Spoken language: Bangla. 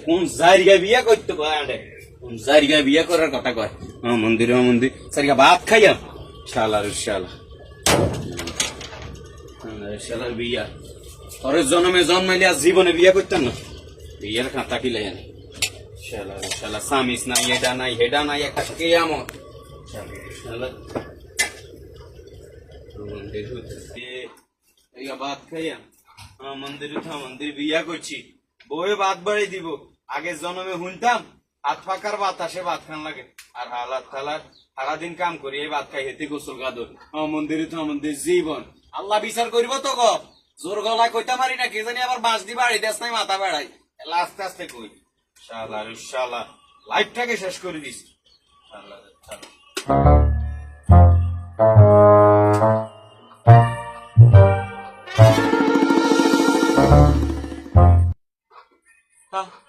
কোন জায়গায় বিয়া করতে কয় কোন জায়গায় বিয়া করার কথা কয় মন্দির সারিগা ভাত খাইয়া শালার শালা শালার বিয়া পরের জন্মে জন্মাইলে আর জীবনে বিয়া করতেন না বিয়ার খাতা কি লাই শালা শালা সামিস নাই এটা নাই হেডা নাই একটা কেয়ামত শালা মন্দির ভাত খাইয়া মন্দির বিয়া করছি বউয়ে ভাত বাড়ি দিব আগের জন্মে শুনতাম হাত ফাঁকার বাতাসে ভাত খান লাগে আর হালাত থালার সারাদিন কাম করি এই ভাত খাই হেতে গোসল গাদর মন্দির জীবন আল্লাহ বিচার করব তো গ জোর গলায় কইতা মারি না কে জানি আবার বাঁশ দি বাড়ি দেশ নাই মাথা বেড়াই আস্তে আস্তে কই শালা রে শালা লাইফটাকে শেষ করে দিস শালা